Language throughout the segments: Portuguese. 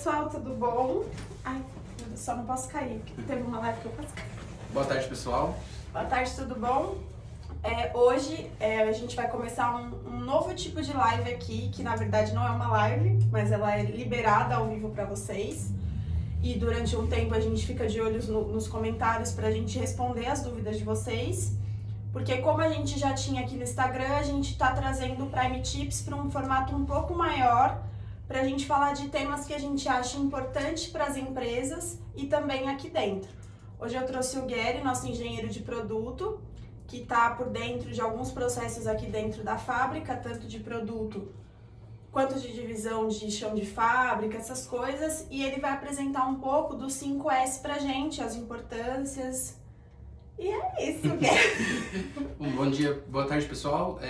pessoal, tudo bom? Ai, eu só não posso cair, porque teve uma live que eu posso cair. Boa tarde, pessoal. Boa tarde, tudo bom? Hoje a gente vai começar um novo tipo de live aqui, que na verdade não é uma live, mas ela é liberada ao vivo para vocês. E durante um tempo a gente fica de olhos nos comentários para a gente responder as dúvidas de vocês. Porque como a gente já tinha aqui no Instagram, a gente está trazendo o Prime Tips para um formato um pouco maior, para a gente falar de temas que a gente acha importante para as empresas e também aqui dentro. Hoje eu trouxe o Gary, nosso engenheiro de produto, que está por dentro de alguns processos aqui dentro da fábrica, tanto de produto quanto de divisão de chão de fábrica, essas coisas, e ele vai apresentar um pouco dos 5S pra gente, as importâncias. E é isso, Gary. Bom dia, boa tarde, pessoal.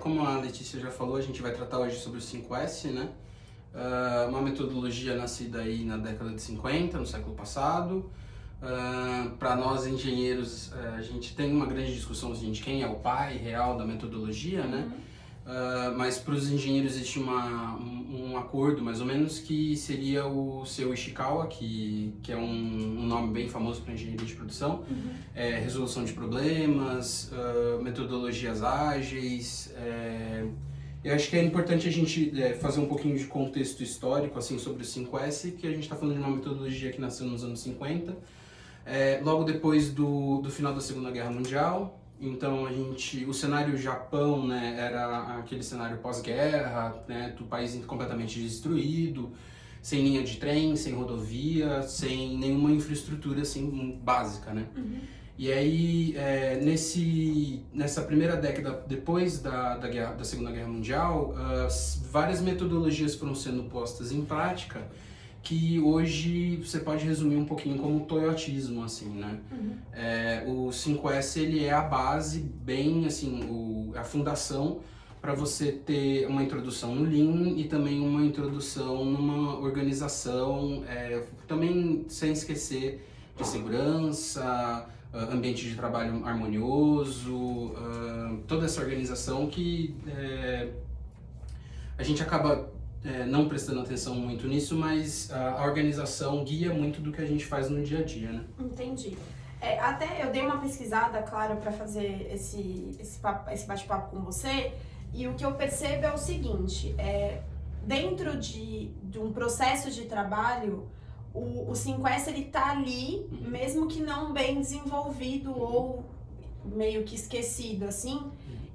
Como a Letícia já falou, a gente vai tratar hoje sobre o 5S, né? Uma metodologia nascida aí na década de 50, no século passado. Para nós engenheiros, a gente tem uma grande discussão de quem é o pai real da metodologia, né? Mas para os engenheiros existe um acordo, mais ou menos, que seria o seu Ishikawa, que é um nome bem famoso para engenharia de produção, resolução de problemas, metodologias ágeis. Eu acho que é importante a gente fazer um pouquinho de contexto histórico assim, sobre o 5S, que a gente está falando de uma metodologia que nasceu nos anos 50, logo depois do final da Segunda Guerra Mundial. Então o cenário Japão, né, era aquele cenário pós-guerra, né, do país completamente destruído, sem linha de trem, sem rodovia, sem nenhuma infraestrutura assim básica, né? E aí nessa primeira década depois da Segunda Guerra Mundial, várias metodologias foram sendo postas em prática, que hoje você pode resumir um pouquinho como toyotismo, assim, né? O 5S, ele é a base, bem, assim, a fundação para você ter uma introdução no Lean e também uma introdução numa organização, também sem esquecer de segurança, ambiente de trabalho harmonioso, toda essa organização que a gente acaba não prestando atenção muito nisso, mas a organização guia muito do que a gente faz no dia a dia, né? Entendi. Até eu dei uma pesquisada, claro, para fazer esse bate-papo com você, e o que eu percebo é o seguinte, dentro de um processo de trabalho, o 5S ele tá ali, mesmo que não bem desenvolvido ou meio que esquecido, assim.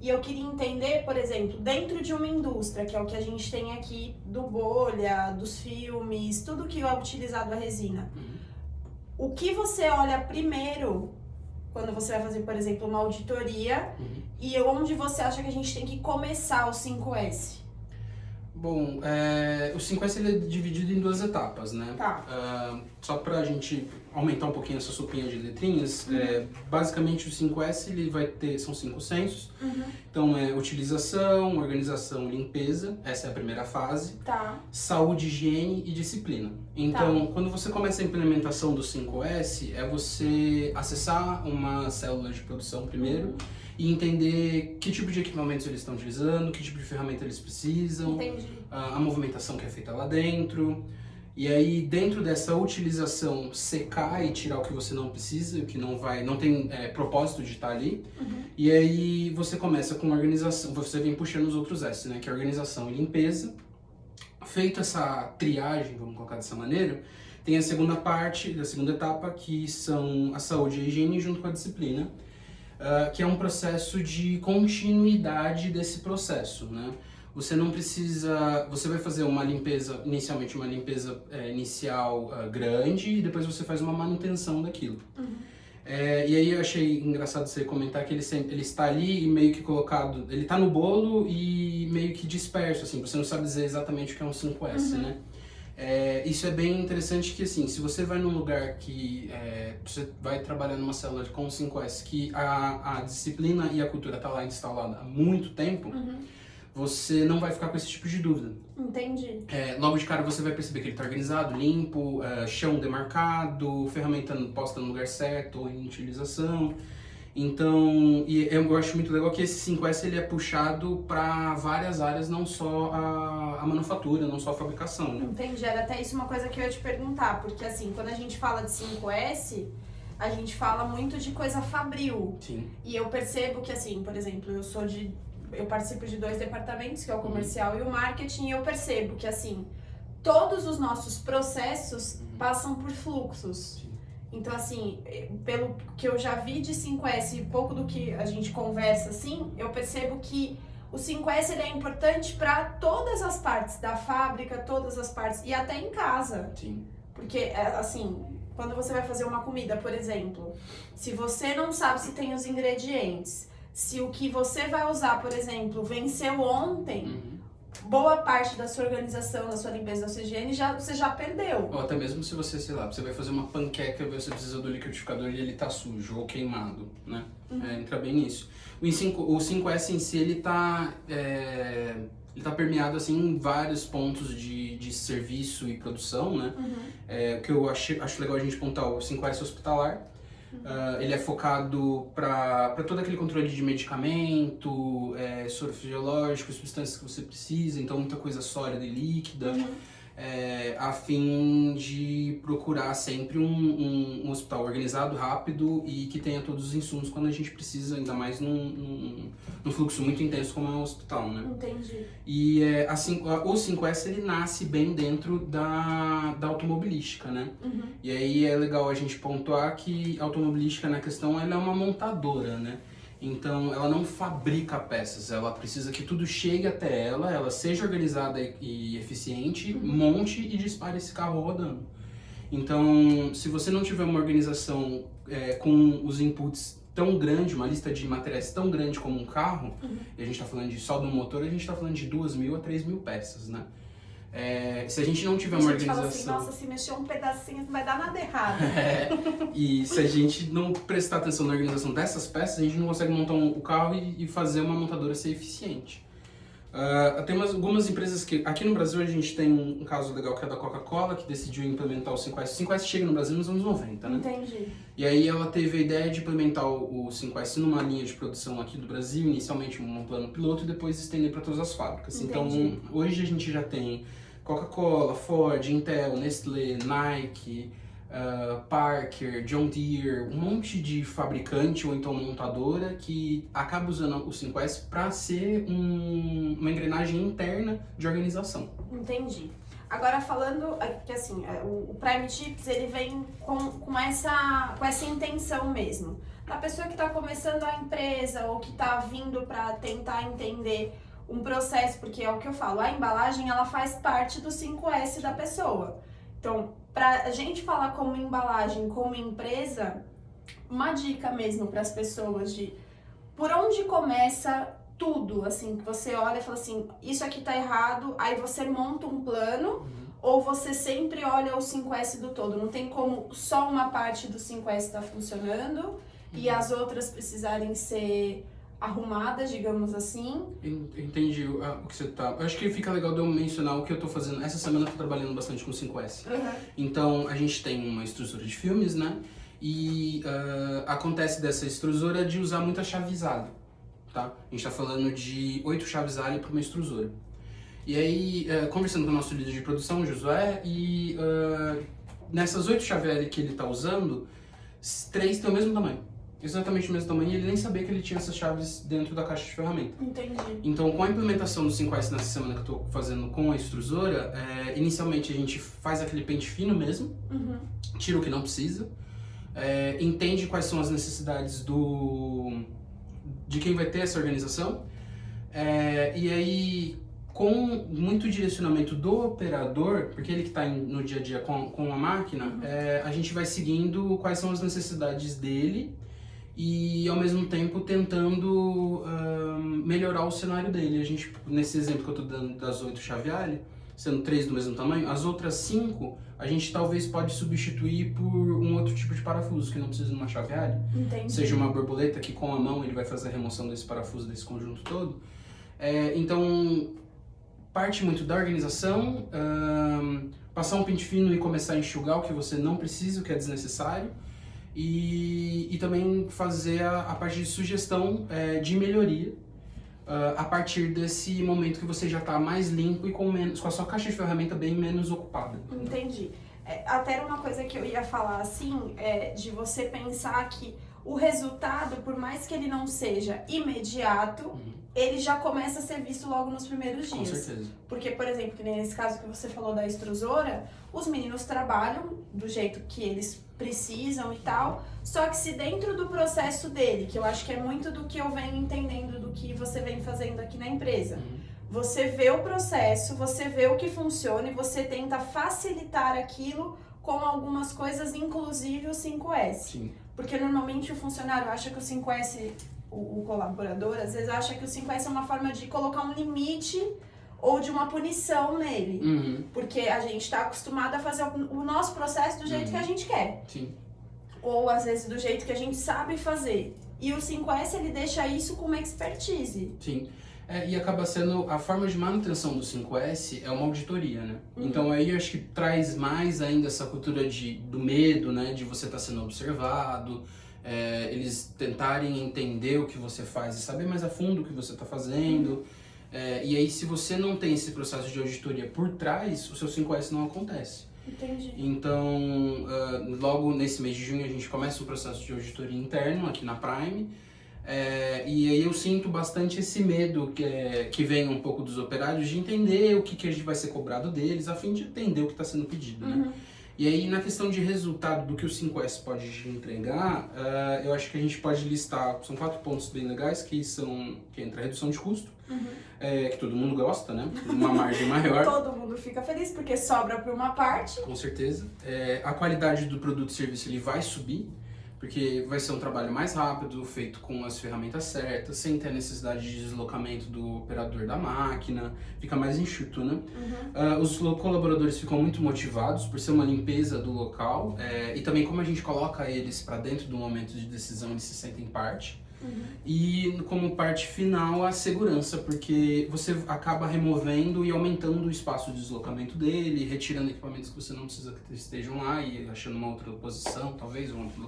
E eu queria entender, por exemplo, dentro de uma indústria, que é o que a gente tem aqui do bolha, dos filmes, tudo que é utilizado a resina. O que você olha primeiro quando você vai fazer, por exemplo, uma auditoria e onde você acha que a gente tem que começar o 5S? Bom, o 5S ele é dividido em duas etapas, né? Tá. Só pra gente aumentar um pouquinho essa sopinha de letrinhas, basicamente o 5S ele vai ter, são 5 sensos. Então utilização, organização, limpeza, essa é a primeira fase. Tá. Saúde, higiene e disciplina. Então, quando você começa a implementação do 5S, é você acessar uma célula de produção primeiro, e entender que tipo de equipamentos eles estão utilizando, que tipo de ferramenta eles precisam, a movimentação que é feita lá dentro. E aí, dentro dessa utilização, secar e tirar o que você não precisa, o que não tem propósito de estar ali. E aí, você começa com organização, você vem puxando os outros S, né? Que é organização e limpeza. Feita essa triagem, vamos colocar dessa maneira, tem a segunda parte, a segunda etapa, que são a saúde e a higiene junto com a disciplina. Que é um processo de continuidade desse processo, né? Você não precisa, você vai fazer uma limpeza, inicialmente uma limpeza inicial grande e depois você faz uma manutenção daquilo. E aí eu achei engraçado você comentar que ele está ali e meio que colocado, ele está no bolo e meio que disperso, assim, você não sabe dizer exatamente o que é um 5S, né? Isso é bem interessante que, assim, se você vai num lugar que você vai trabalhar numa célula com 5S, que a disciplina e a cultura tá lá instalada há muito tempo, você não vai ficar com esse tipo de dúvida. Entendi. Logo de cara você vai perceber que ele tá organizado, limpo, chão demarcado, ferramenta posta no lugar certo ou em utilização. Então, e eu acho muito legal que esse 5S ele é puxado para várias áreas, não só a manufatura, não só a fabricação, né? Entendi, era até isso uma coisa que eu ia te perguntar, porque assim, quando a gente fala de 5S, a gente fala muito de coisa fabril. Sim. E eu percebo que assim, por exemplo, eu participo de 2 departamentos, que é o comercial e o marketing, e eu percebo que assim, todos os nossos processos passam por fluxos. Sim. Então, assim, pelo que eu já vi de 5S e pouco do que a gente conversa, assim, eu percebo que o 5S ele é importante para todas as partes da fábrica, todas as partes, e até em casa. Sim. Porque, assim, quando você vai fazer uma comida, por exemplo, se você não sabe se tem os ingredientes, se o que você vai usar, por exemplo, venceu ontem, boa parte da sua organização, da sua limpeza, da sua higiene, você já perdeu. Ou até mesmo se você, sei lá, você vai fazer uma panqueca e você precisa do liquidificador e ele tá sujo ou queimado, né? Entra bem nisso. O 5S em si, ele tá permeado, assim, em vários pontos de serviço e produção, né? O que eu acho legal a gente pontar o 5S hospitalar. Ele é focado para todo aquele controle de medicamento, soro fisiológico, substâncias que você precisa, então muita coisa sólida e líquida, a fim de procurar sempre um hospital organizado, rápido e que tenha todos os insumos quando a gente precisa, ainda mais num fluxo muito intenso como é o hospital, né? Entendi. E o 5S ele nasce bem dentro da automobilística, né? E aí é legal a gente pontuar que a automobilística na questão ela é uma montadora, né? Então ela não fabrica peças, ela precisa que tudo chegue até ela seja organizada e eficiente, monte e dispare esse carro rodando. Então, se você não tiver uma organização com os inputs tão grande, uma lista de materiais tão grande como um carro, e a gente está falando de só do motor, a gente está falando de 2.000 a 3.000 peças, né? Se a gente não tiver uma organização... A gente fala assim, nossa, se mexer um pedacinho não vai dar nada errado. E se a gente não prestar atenção na organização dessas peças, a gente não consegue montar o carro e fazer uma montadora ser eficiente. Tem algumas empresas que... Aqui no Brasil a gente tem um caso legal que é da Coca-Cola, que decidiu implementar o 5S. O 5S chega no Brasil nos anos 90, né? Entendi. E aí ela teve a ideia de implementar o 5S numa linha de produção aqui do Brasil, inicialmente um plano piloto e depois estender para todas as fábricas. Entendi. Então, hoje a gente já tem Coca-Cola, Ford, Intel, Nestlé, Nike, Parker, John Deere, um monte de fabricante ou então montadora que acaba usando o 5S para ser uma engrenagem interna de organização. Entendi. Agora falando que assim, o Prime Tips ele vem com essa intenção mesmo. A pessoa que está começando a empresa ou que está vindo para tentar entender um processo, porque é o que eu falo, a embalagem ela faz parte do 5S da pessoa. Então, para a gente falar como embalagem, como empresa, uma dica mesmo para as pessoas de por onde começa tudo, assim, que você olha e fala assim, isso aqui tá errado, aí você monta um plano, ou você sempre olha o 5S do todo, não tem como só uma parte do 5S tá funcionando e as outras precisarem ser arrumadas, digamos assim. Entendi o que você tá... Eu acho que fica legal de eu mencionar o que eu tô fazendo. Essa semana eu tô trabalhando bastante com o 5S. Então, a gente tem uma extrusora de filmes, né? E acontece dessa extrusora de usar muita chavezada, tá? A gente tá falando de 8 chaves alho para uma extrusora. E aí, conversando com o nosso líder de produção, o Josué, e nessas 8 chaves alho que ele tá usando, 3 têm o mesmo tamanho. Exatamente o mesmo tamanho, e ele nem sabia que ele tinha essas chaves dentro da caixa de ferramenta. Entendi. Então, com a implementação do 5S nessa semana que eu tô fazendo com a extrusora, inicialmente a gente faz aquele pente fino mesmo, tira o que não precisa, entende quais são as necessidades de quem vai ter essa organização, e aí, com muito direcionamento do operador, porque ele que está no dia a dia com a máquina, a gente vai seguindo quais são as necessidades dele, e ao mesmo tempo tentando melhorar o cenário dele. A gente, nesse exemplo que eu estou dando das 8 chavealhas, sendo 3 do mesmo tamanho, as outras 5 a gente talvez pode substituir por um outro tipo de parafuso que não precisa de uma chavealha. Entendi. Seja uma borboleta que com a mão ele vai fazer a remoção desse parafuso, desse conjunto todo. Então, parte muito da organização, passar um pente fino e começar a enxugar o que você não precisa, o que é desnecessário. e também fazer a parte de sugestão de melhoria a partir desse momento que você já está mais limpo e com a sua caixa de ferramenta bem menos ocupada. Entendi. Até era uma coisa que eu ia falar assim, de você pensar que o resultado, por mais que ele não seja imediato, ele já começa a ser visto logo nos primeiros dias. Com certeza. Porque, por exemplo, que nem nesse caso que você falou da extrusora, os meninos trabalham do jeito que eles precisam e tal, só que se dentro do processo dele, que eu acho que é muito do que eu venho entendendo do que você vem fazendo aqui na empresa, você vê o processo, você vê o que funciona e você tenta facilitar aquilo com algumas coisas, inclusive o 5S. Sim. Porque normalmente o funcionário acha que o 5S, o colaborador, às vezes acha que o 5S é uma forma de colocar um limite ou de uma punição nele. Porque a gente está acostumado a fazer o nosso processo do jeito que a gente quer. Sim. Ou às vezes do jeito que a gente sabe fazer. E o 5S ele deixa isso com uma expertise. Sim. E acaba sendo a forma de manutenção do 5S é uma auditoria, né? Então aí eu acho que traz mais ainda essa cultura do medo, né? De você estar sendo observado, eles tentarem entender o que você faz e saber mais a fundo o que você está fazendo. E aí se você não tem esse processo de auditoria por trás, o seu 5S não acontece. Entendi. Então, logo nesse mês de junho a gente começa um processo de auditoria interno aqui na Prime. E aí eu sinto bastante esse medo que vem um pouco dos operários de entender o que a gente vai ser cobrado deles, a fim de entender o que está sendo pedido, né? E aí na questão de resultado do que o 5S pode entregar, eu acho que a gente pode listar, são 4 pontos bem legais, que entra a redução de custo, que todo mundo gosta, né? Uma margem maior. Todo mundo fica feliz porque sobra para uma parte. Com certeza. A qualidade do produto e serviço ele vai subir, porque vai ser um trabalho mais rápido, feito com as ferramentas certas, sem ter a necessidade de deslocamento do operador da máquina, fica mais enxuto, né? Os colaboradores ficam muito motivados por ser uma limpeza do local, e também como a gente coloca eles para dentro do momento de decisão, eles se sentem parte. E como parte final a segurança, porque você acaba removendo e aumentando o espaço de deslocamento dele, retirando equipamentos que você não precisa que estejam lá e achando uma outra posição, talvez, uma outra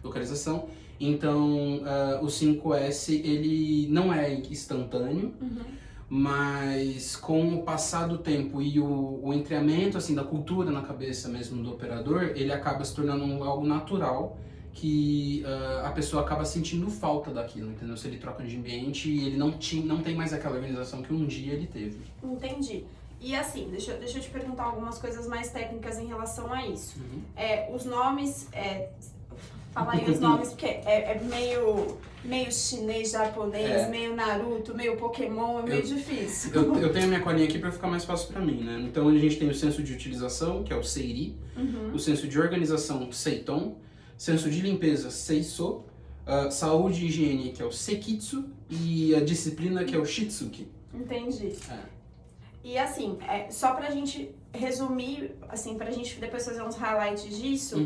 localização. Então, o 5S ele não é instantâneo, mas com o passar do tempo e o entreamento assim, da cultura na cabeça mesmo do operador, ele acaba se tornando algo natural, que a pessoa acaba sentindo falta daquilo, entendeu? Se ele troca de ambiente e ele não tem mais aquela organização que um dia ele teve. Entendi. E assim, deixa eu te perguntar algumas coisas mais técnicas em relação a isso. Os nomes, fala aí os nomes, porque é meio chinês, japonês, meio Naruto, meio Pokémon, meio difícil. Eu tenho a minha colinha aqui para ficar mais fácil para mim, né? Então a gente tem o senso de utilização, que é o Seiri, o senso de organização, Seiton, senso de limpeza, Seiso, saúde e higiene, que é o Sekitsu, e a disciplina, que é o Shitsuki. Entendi. E assim, só pra gente resumir, assim, pra gente depois fazer uns highlights disso,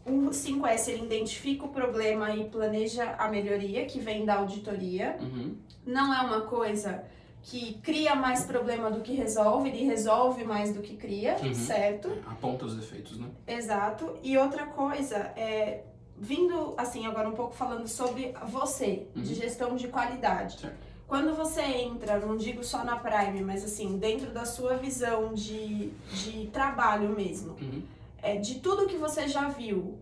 o 5S ele identifica o problema e planeja a melhoria, que vem da auditoria. Não é uma coisa que cria mais problema do que resolve, ele resolve mais do que cria, certo? Aponta os defeitos, né? Exato. E outra coisa, vindo assim agora um pouco falando sobre você, de gestão de qualidade. Certo. Quando você entra, não digo só na Prime, mas assim, dentro da sua visão de trabalho mesmo, de tudo que você já viu,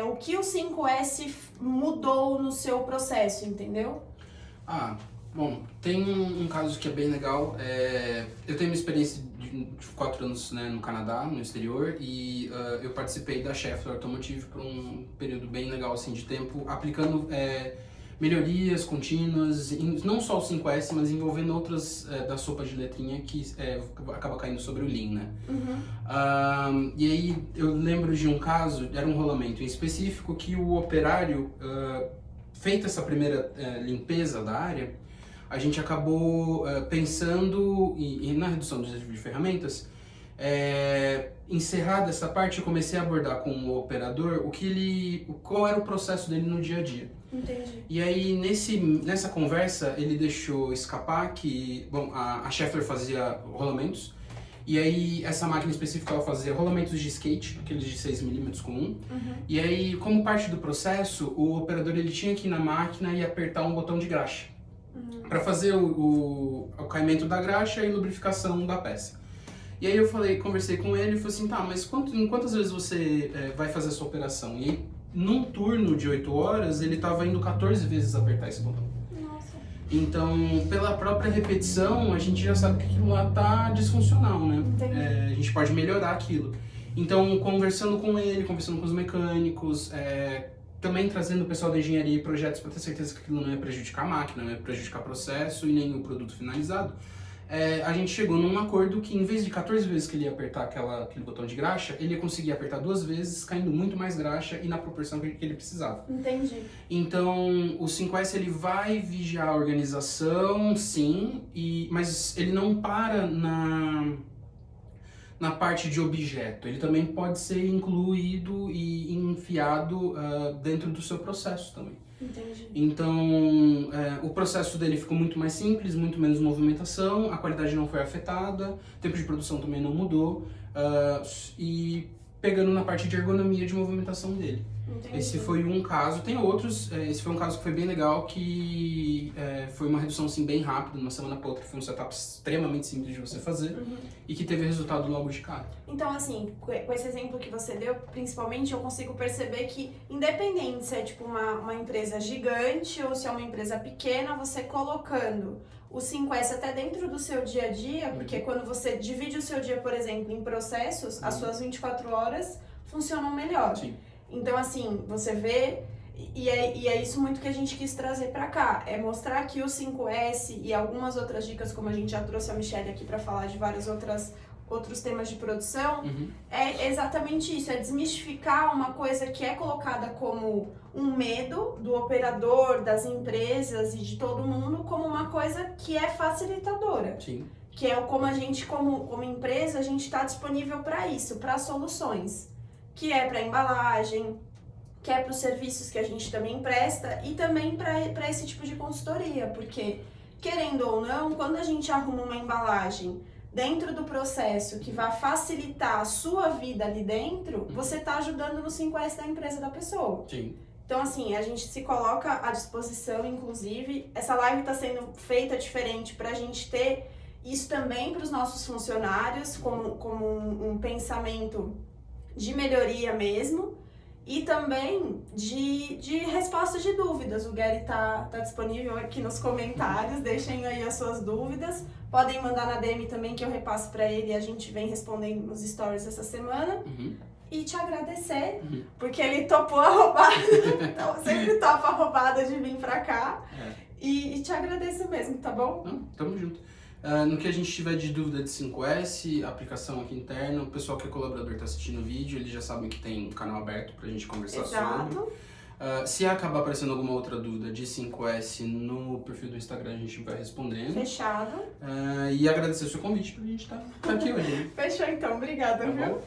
o que o 5S mudou no seu processo, entendeu? Bom, tem um caso que é bem legal. Eu tenho uma experiência de 4 anos, né, no Canadá, no exterior, e eu participei da Schaeffler Automotive por um período bem legal assim, de tempo, aplicando melhorias contínuas, não só o 5S, mas envolvendo outras da sopa de letrinha que acaba caindo sobre o Lean, né? E aí eu lembro de um caso, era um rolamento em específico, que o operário, feita essa primeira limpeza da área, a gente acabou pensando na redução dos de ferramentas, encerrada essa parte, eu comecei a abordar com o operador qual era o processo dele no dia a dia. Entendi. E aí nessa conversa ele deixou escapar que, bom, a Schaeffler fazia rolamentos E aí, essa máquina específica ela fazia rolamentos de skate, aqueles de 6mm comum. E aí, como parte do processo, o operador ele tinha que ir na máquina e apertar um botão de graxa para fazer o caimento da graxa e lubrificação da peça. E aí eu conversei com ele e falei assim, tá, mas quantas vezes você vai fazer essa operação? E aí, num turno de 8 horas, ele estava indo 14 vezes apertar esse botão. Então, pela própria repetição, a gente já sabe que aquilo lá tá disfuncional, né? A gente pode melhorar aquilo. Então, conversando com ele, conversando com os mecânicos, também trazendo o pessoal da engenharia e projetos para ter certeza que aquilo não ia prejudicar a máquina, não ia prejudicar o processo e nem o produto finalizado. A gente chegou num acordo que em vez de 14 vezes que ele ia apertar aquele botão de graxa, ele ia conseguir apertar 2 vezes, caindo muito mais graxa e na proporção que ele precisava. Entendi. Então, o 5S ele vai vigiar a organização, sim, mas ele não para na parte de objeto. Ele também pode ser incluído e enfiado dentro do seu processo também. Entendi. Então, o processo dele ficou muito mais simples, muito menos movimentação, a qualidade não foi afetada, o tempo de produção também não mudou, e pegando na parte de ergonomia de movimentação dele. Entendi. Esse foi um caso, tem outros, esse foi um caso que foi bem legal, que foi uma redução assim, bem rápida, de uma semana para outra, foi um setup extremamente simples de você fazer e que teve resultado logo de cara. Então, assim, com esse exemplo que você deu, principalmente, eu consigo perceber que, independente se é tipo uma empresa gigante ou se é uma empresa pequena, você colocando o 5S até dentro do seu dia a dia, porque quando você divide o seu dia, por exemplo, em processos, as suas 24 horas funcionam melhor. Sim. Então, assim, você vê, e é isso muito que a gente quis trazer pra cá, é mostrar que o 5S e algumas outras dicas, como a gente já trouxe a Michelle aqui pra falar de vários outros temas de produção, é exatamente isso, é desmistificar uma coisa que é colocada como um medo do operador, das empresas e de todo mundo, como uma coisa que é facilitadora. Sim. Que é como a gente, como empresa, a gente está disponível para isso, para soluções. Que é para embalagem, que é para os serviços que a gente também presta e também para esse tipo de consultoria, porque, querendo ou não, quando a gente arruma uma embalagem dentro do processo que vai facilitar a sua vida ali dentro, você está ajudando no 5S da empresa da pessoa. Sim. Então, assim, a gente se coloca à disposição, inclusive, essa live está sendo feita diferente para a gente ter isso também para os nossos funcionários, como um pensamento de melhoria mesmo, e também de resposta de dúvidas. O Gary tá disponível aqui nos comentários, deixem aí as suas dúvidas, podem mandar na DM também que eu repasso para ele e a gente vem respondendo nos stories essa semana. E te agradecer, porque ele topou a roubada, então sempre topa a roubada de vir pra cá, e te agradeço mesmo, tá bom? Não, tamo junto. No que a gente tiver de dúvida de 5S, aplicação aqui interna, o pessoal que é colaborador está assistindo o vídeo, eles já sabem que tem um canal aberto pra gente conversar sobre. Se acabar aparecendo alguma outra dúvida de 5S no perfil do Instagram, a gente vai respondendo. Fechado. E agradecer o seu convite pra gente estar aqui hoje. Fechou então, obrigada, Tá viu? bom?